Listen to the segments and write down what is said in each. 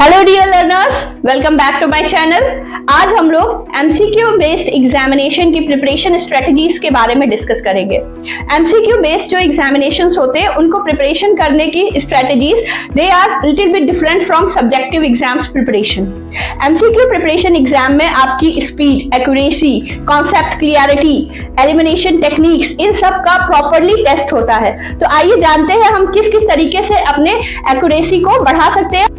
Hello dear learners, welcome back to my channel. आज हम लोग एमसीक्यू बेस्ड एग्जामिनेशन की प्रिपरेशन स्ट्रेटजीज के बारे में डिस्कस करेंगे। एमसीक्यू बेस्ड जो एग्जामिनेशंस होते हैं उनको प्रिपरेशन करने की strategies they are little bit different from subjective exams preparation. MCQ preparation exam में आपकी speed, accuracy, concept clarity, elimination techniques, इन सब का प्रॉपरली टेस्ट होता है। तो आइए जानते हैं हम किस किस तरीके से अपने एक्यूरेसी को बढ़ा सकते हैं।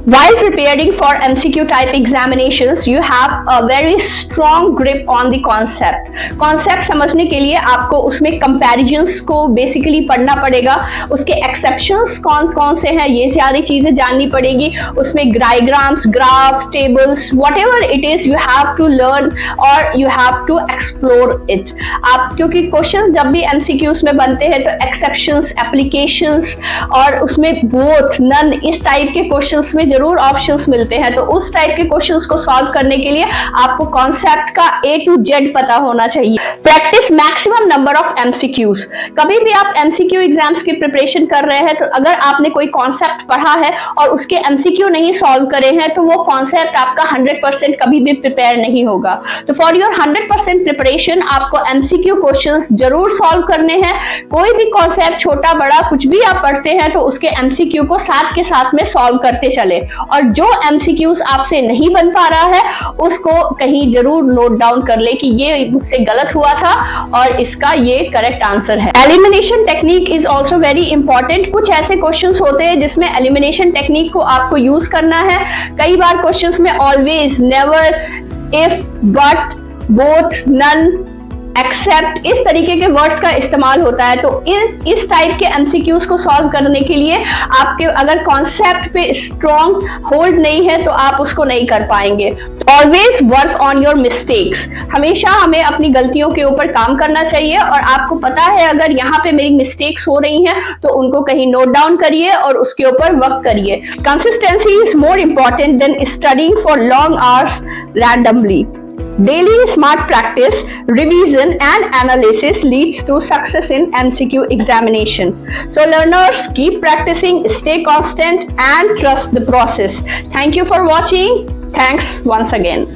While preparing for MCQ type examinations, you have a very strong grip on the concept. Concept समझने के लिए आपको उसमें comparisons को basically पढ़ना पड़ेगा, उसके exceptions कौन कौन से हैं ये सारी चीजें जाननी पड़ेगी, उसमें diagrams, graph, tables, whatever it is you have to learn or you have to explore it. आप क्योंकि क्वेश्चन जब भी MCQs में बनते हैं तो exceptions, applications और उसमें both, none इस टाइप के क्वेश्चंस में जरूर ऑप्शंस मिलते हैं। तो उस टाइप के क्वेश्चंस को सॉल्व करने के लिए आपको कॉन्सेप्ट का A to Z पता होना चाहिए। Practice maximum number of MCQs। कभी भी आप MCQ एग्जाम्स की प्रिपरेशन कर रहे हैं तो अगर आपने कोई कॉन्सेप्ट पढ़ा है और उसके MCQ नहीं सॉल्व करे हैं तो वो कॉन्सेप्ट आपका 100% कभी भी प्रिपेयर नहीं होगा। तो फॉर योर 100% प्रिपरेशन आपको MCQ क्वेश्चंस जरूर सॉल्व करने हैं। कोई भी कॉन्सेप्ट छोटा बड़ा कुछ भी आप पढ़ते हैं तो उसके MCQ को साथ के साथ में सॉल्व करते चले, और जो MCQs आपसे नहीं बन पा रहा है उसको कहीं जरूर नोट डाउन कर ले कि ये मुझसे गलत हुआ था और इसका ये करेक्ट आंसर है। Elimination technique is also very important. कुछ ऐसे क्वेश्चंस होते हैं जिसमें एलिमिनेशन टेक्निक को आपको यूज करना है। कई बार क्वेश्चंस में always, never, if, but, both, none, except इस तरीके के वर्ड्स का इस्तेमाल होता है। तो इस टाइप के MCQs को सॉल्व करने के लिए आपके अगर कॉन्सेप्ट पे स्ट्रॉन्ग होल्ड नहीं है तो आप उसको नहीं कर पाएंगे। Always work on your mistakes. हमेशा हमें अपनी गलतियों के ऊपर काम करना चाहिए और आपको पता है अगर यहाँ पे मेरी मिस्टेक्स हो रही हैं तो उनको कहीं नोट डाउन करिए और उसके ऊपर वर्क करिए। Consistency is more important than studying for long hours randomly. Daily smart practice, revision and analysis leads to success in MCQ examination. So learners, keep practicing, stay constant and trust the process. Thank you for watching. Thanks once again.